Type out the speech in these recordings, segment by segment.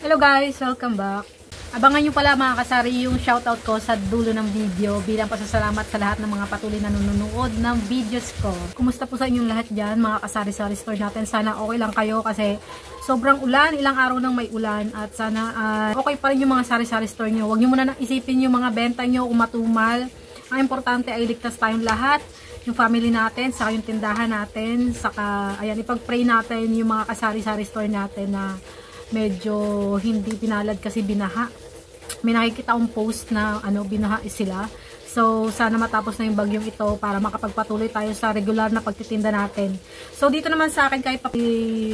Hello guys! Welcome back! Abangan nyo pala mga kasari yung shoutout ko sa dulo ng video bilang pasasalamat sa lahat ng mga patuloy na nanonood ng videos ko. Kumusta po sa inyong lahat dyan mga kasari-sari store natin? Sana okay lang kayo kasi sobrang ulan, ilang araw nang may ulan at sana okay pa rin yung mga sari-sari store nyo. Huwag nyo muna isipin yung mga benta nyo kung matumal. Ang importante ay ligtas tayong lahat. Yung family natin, saka yung tindahan natin, saka ayan, ipag-pray natin yung mga kasari-sari store natin na medyo hindi pinalad kasi binaha. May nakikita akong post na binaha sila. So sana matapos na yung bagyong ito para makapagpatuloy tayo sa regular na pagtitinda natin. So dito naman sa akin kahit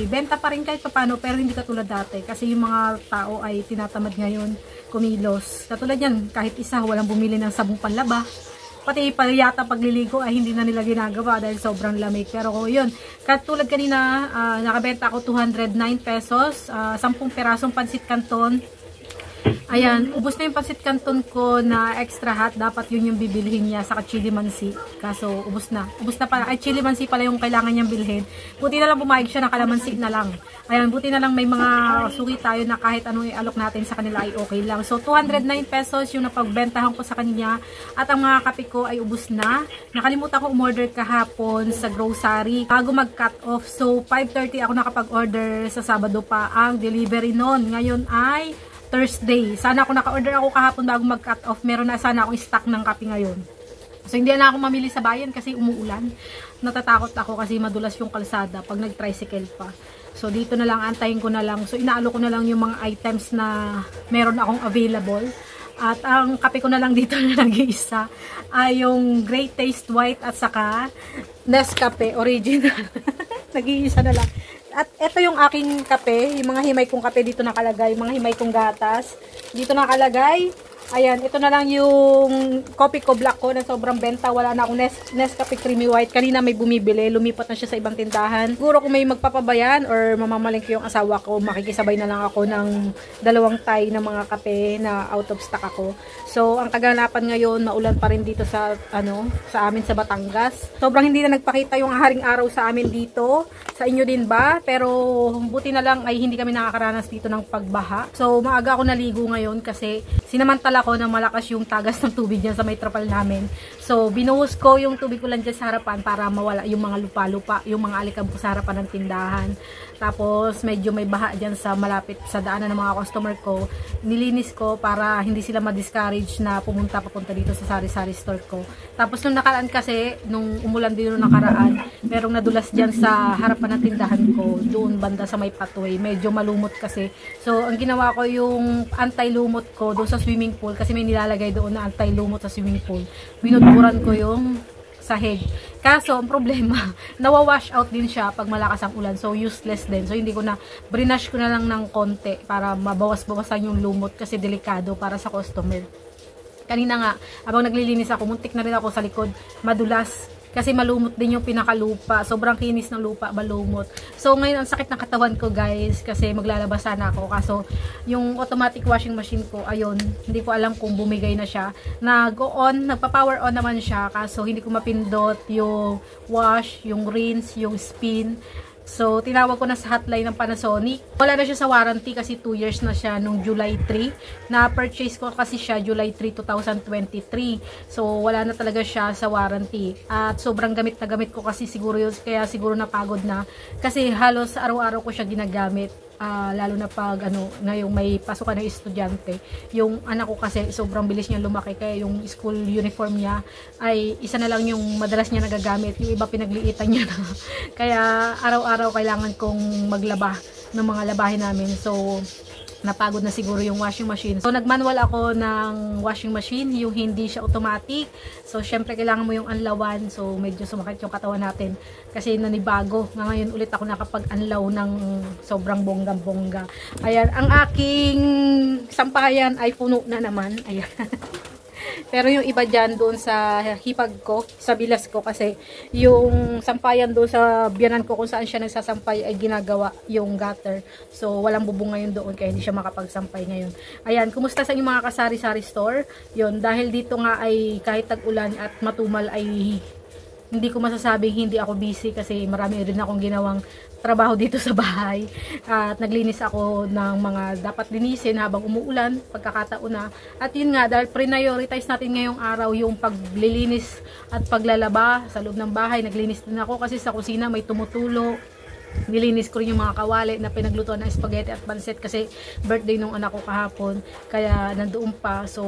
benta pa rin kahit paano pero hindi katulad dati kasi yung mga tao ay tinatamad ngayon kumilos. Katulad yan, kahit isa walang bumili ng sabong panlaba. Pati yata pagliligo ay hindi na nila ginagawa dahil sobrang lamig. Pero yun, katulad kanina, nakabenta ako 209 pesos, 10 perasong pansit canton. Ayan, ubos na yung pansit canton ko na extra hot. Dapat yun yung bibilhin niya sa chili mansi. Kaso, ubos na. Ubos na pala. Ay, chili mansi pala yung kailangan niyang bilhin. Buti na lang pumayag siya na kalamansi na lang. Ayan, buti na lang may mga suki tayo na kahit anong ialok natin sa kanila ay okay lang. So, 209 pesos yung napagbentahan ko sa kanya. At ang mga kape ko ay ubos na. Nakalimutan ko umorder kahapon sa grocery bago mag-cut off. So, 5:30 ako nakapag-order sa Sabado pa ang delivery nun. Ngayon ay Thursday. Sana ako naka-order ako kahapon bago mag-cut off. Meron na sana akong stock ng kape ngayon. So, hindi na ako mamili sa bayan kasi umuulan. Natatakot ako kasi madulas yung kalsada pag nag-tricycle pa. So, dito na lang, antayin ko na lang. So, inaalo ko na lang yung mga items na meron akong available. At ang kape ko na lang dito na nag-iisa ay yung Great Taste White at saka Nescafe Original. Nag-iisa na lang. At ito yung aking kape, yung mga himay kong kape dito nakalagay, mga himay kong gatas. Dito nakalagay. Ayan, ito na lang yung coffee ko black ko na sobrang benta. Wala na akong Nescafe Creamy White. Kanina may bumibili, lumipat na siya sa ibang tindahan. Siguro kung may magpapabayan or mamamalengke yung asawa ko, makikisabay na lang ako ng 2 tay ng mga kape na out of stock ako. So, ang kaganapan ngayon, maulan pa rin dito sa sa amin sa Batangas. Sobrang hindi na nagpakita yung haring araw sa amin dito. Sa inyo din ba? Pero buti na lang ay hindi kami nakakaranas dito ng pagbaha. So, maaga ako naligo ngayon kasi sinamantala ko na malakas yung tagas ng tubig dyan sa may trapal namin. So, binuhos ko yung tubig ko lang dyan sa harapan para mawala yung mga lupa-lupa, yung mga alikabok sa harapan ng tindahan. Tapos, medyo may baha dyan sa malapit sa daanan ng mga customer ko. Nilinis ko para hindi sila ma-discourage na papunta dito sa sari-sari store ko. Tapos, nung nakaraan kasi, nung umulan din nung nakaraan, merong nadulas dyan sa harapan ng tindahan ko, doon banda sa may pathway. Medyo malumot kasi. So, ang ginawa ko yung anti-lumot ko doon sa swimming pool kasi may nilalagay doon na anti-lumot sa swimming pool. Binudburan ko yung sahig. Kaso, ang problema, nawawash out din siya pag malakas ang ulan. So, useless din. So, hindi ko na, brinash ko na lang ng konti para mabawas-bawasan yung lumot kasi delikado para sa customer. Kanina nga, habang naglilinis ako, muntik na rin ako sa likod, madulas. Kasi malumot din yung pinakalupa. Sobrang kinis ng lupa, malumot. So, ngayon, ang sakit ng katawan ko, guys. Kasi maglalabas sana ako. Kaso, yung automatic washing machine ko, ayun, hindi ko alam kung bumigay na siya. Nag-on, nagpa-power on naman siya. Kaso, hindi ko mapindot yung wash, yung rinse, yung spin. So, tinawag ko na sa hotline ng Panasonic. Wala na siya sa warranty kasi 2 years na siya nung July 3. Na-purchase ko kasi siya July 3, 2023. So, wala na talaga siya sa warranty. At sobrang gamit na gamit ko kasi siguro yun. Kaya siguro napagod na. Kasi halos araw-araw ko siya ginagamit. Lalo na pag ngayong may pasukan ng estudyante. Yung anak ko kasi sobrang bilis niya lumaki kaya yung school uniform niya ay isa na lang yung madalas niya nagagamit, yung iba pinagliitan niya na. Kaya araw-araw kailangan kong maglaba ng mga labahin namin. So napagod na siguro yung washing machine. So, nagmanual ako ng washing machine, yung hindi siya automatic. So, syempre, kailangan mo yung anlawan. So, medyo sumakit yung katawan natin. Kasi nanibago. Ngayon ulit ako nakapag-anlaw ng sobrang bonggang-bongga. Ayan, ang aking sampayan ay puno na naman. Ayan. Pero yung iba dyan doon sa hipag ko, sa bilas ko kasi yung sampayan doon sa biyanan ko kung saan siya nagsasampay ay ginagawa yung gutter. So walang bubong ngayon doon kaya hindi siya makapagsampay ngayon. Ayan, kumusta sa inyong mga kasari-sari store? Yun, dahil dito nga ay kahit tag-ulan at matumal ay hindi ko masasabing hindi ako busy kasi marami rin akong ginawang trabaho dito sa bahay at naglinis ako ng mga dapat linisin habang umuulan, pagkakataon na. At yun nga, dahil prioritize natin ngayong araw yung paglilinis at paglalaba sa loob ng bahay. Naglinis din ako kasi sa kusina may tumutulo. Nilinis ko rin yung mga kawali na pinaglutuan ng spaghetti at pancit kasi birthday nung anak ko kahapon, kaya nandoon pa. So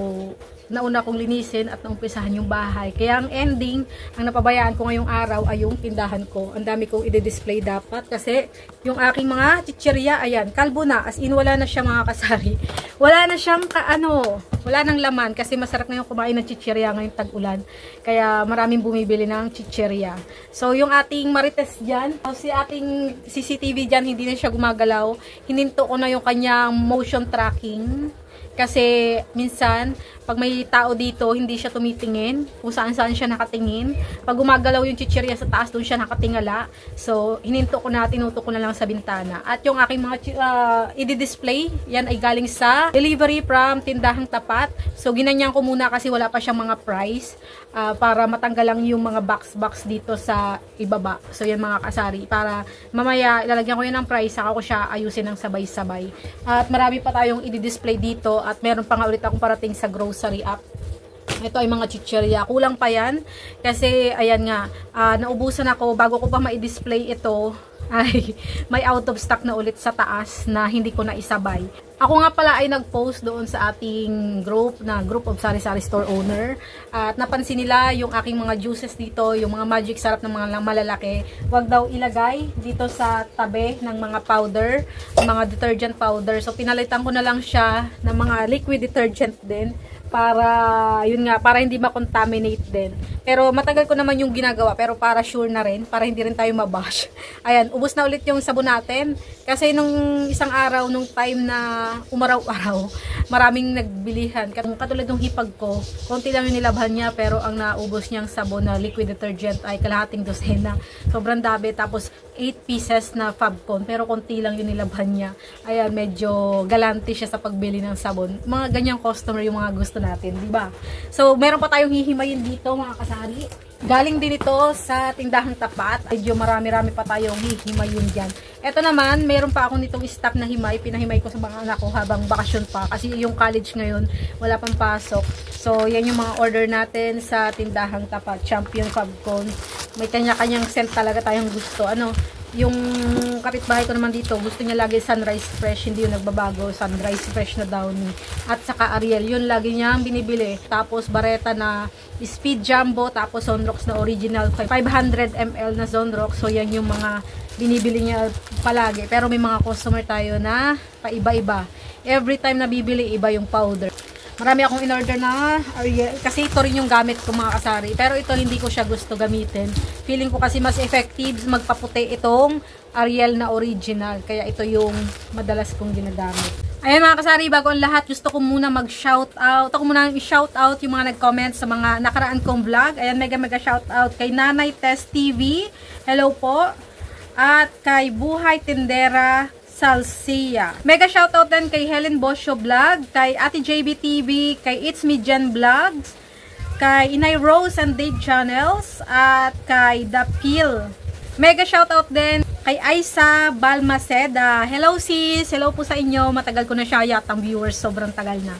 nauna kong linisin at naumpisahan yung bahay. Kaya ang ending, ang napabayaan ko ngayong araw ay yung tindahan ko. Ang dami kong i-display dapat kasi yung aking mga chichirya, ayan, kalbo na. As in, wala na siya mga kasari. Wala na siyang wala nang laman kasi masarap na yung kumain ng chichirya ngayong tag-ulan. Kaya maraming bumibili ng chichirya. So yung ating marites dyan, si ating CCTV dyan, hindi na siya gumagalaw. Hininto ko na yung kanyang motion tracking. Kasi minsan, pag may tao dito, hindi siya tumitingin kung saan-saan siya nakatingin. Pag gumagalaw yung chichirya sa taas, doon siya nakatingala. So, hininto ko na, tinuto ko na lang sa bintana. At yung aking mga i-display, yan ay galing sa delivery from Tindahang Tapat. So, ginanyan ko muna kasi wala pa siyang mga price para matanggal lang yung mga box dito sa ibaba. So, yan mga kasari. Para mamaya, ilalagyan ko yan ng price, saka ko siya ayusin ng sabay-sabay. At marami pa tayong i-display dito at meron pa nga ulit akong parating sa grocery app. Ito ay mga chichirya. Kulang pa yan kasi ayan nga, naubusan ako bago ko pa ma-display ito ay may out of stock na ulit sa taas na hindi ko na isabay. Ako nga pala ay nag-post doon sa ating group of sari-sari store owner at napansin nila yung aking mga juices dito, yung mga magic sarap ng mga malalaki. Wag daw ilagay dito sa tabi ng mga powder, mga detergent powder. So pinalitan ko na lang siya ng mga liquid detergent din para yun nga, para hindi ma-contaminate din. Pero matagal ko naman yung ginagawa, pero para sure na rin, para hindi rin tayo mabash. Ayan, ubos na ulit yung sabon natin kasi nung isang araw, nung time na umaraw-araw, maraming nagbilihan. Katulad ng hipag ko, konti lang yung nilabhan niya, pero ang naubos niyang sabon na liquid detergent ay kalahating dosena. Sobrang dami, tapos 8 pieces na Fabcon, pero konti lang yung nilabhan niya. Ayan, medyo galante siya sa pagbili ng sabon. Mga ganyang customer yung mga gusto natin, di ba? So, meron pa tayong hihimayin dito, mga kasari. Galing din ito sa Tindahang Tapat. Medyo marami-rami pa tayong hihimayin dyan. Ito naman, meron pa akong nitong stock na himay. Pinahimay ko sa mga anak ko habang bakasyon pa. Kasi yung college ngayon, wala pang pasok. So, yan yung mga order natin sa Tindahang Tapat. Champion Fabcon. May kanya-kanyang scent talaga tayong gusto. Yung kapitbahay ko naman dito, gusto niya lagi Sunrise Fresh, hindi yung nagbabago, Sunrise Fresh na Downy. At saka Ariel, yun lagi niyang binibili. Tapos Bareta na Speed Jumbo, tapos Zonrox na original, 500 ml na Zonrox. So yan yung mga binibili niya palagi. Pero may mga customer tayo na paiba-iba. Every time na bibili, iba yung powder. Marami akong in-order na Ariel, kasi ito rin yung gamit ko mga kasari. Pero ito hindi ko siya gusto gamitin. Feeling ko kasi mas effective magpaputi itong Ariel na original. Kaya ito yung madalas kong ginagamit. Ayan mga kasari, bago ang lahat, gusto ko muna mag-shoutout. Ako muna i-shoutout yung mga nag-comment sa mga nakaraan kong vlog. Ayan, mega shoutout kay Nanay Tess TV. Hello po. At kay Buhay Tindera Salsia. Mega shoutout din kay Helen Bosio Vlog, kay Ate JB TV, kay It's Me Jen Vlogs, kay Inay Rose and Dave Channels, at kay The Peel. Mega shoutout din kay Aisa Balmaceda. Hello sis, hello po sa inyo. Matagal ko na siya yatang viewers, sobrang tagal na.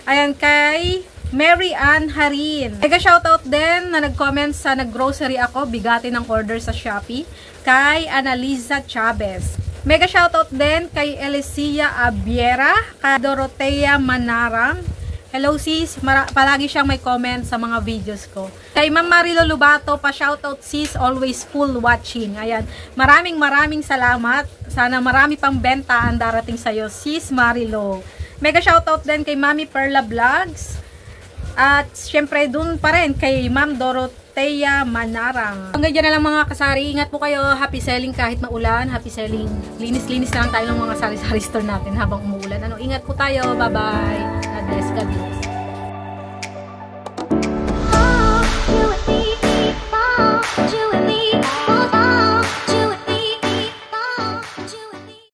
Ayan, kay Mary Ann Harin. Mega shoutout din na nag-comment sa nag-grocery ako, bigati ng order sa Shopee, kay Analiza Chavez. Mega shoutout din kay Elicia Abiera, kay Dorotea Manarang. Hello sis, palagi siyang may comment sa mga videos ko. Kay Ma'am Marilo Lubato, pa-shoutout sis, always full watching. Ayan, maraming salamat. Sana marami pang benta ang darating sa'yo, sis Marilo. Mega shoutout din kay Mami Perla Vlogs. At syempre dun pa rin kay Ma'am Dorotea Manarang. Hanggang dyan na lang mga kasari. Ingat po kayo. Happy selling kahit maulan. Happy selling. Linis-linis na lang tayo ng mga sari-sari store natin habang umuulan. Ingat po tayo. Bye-bye.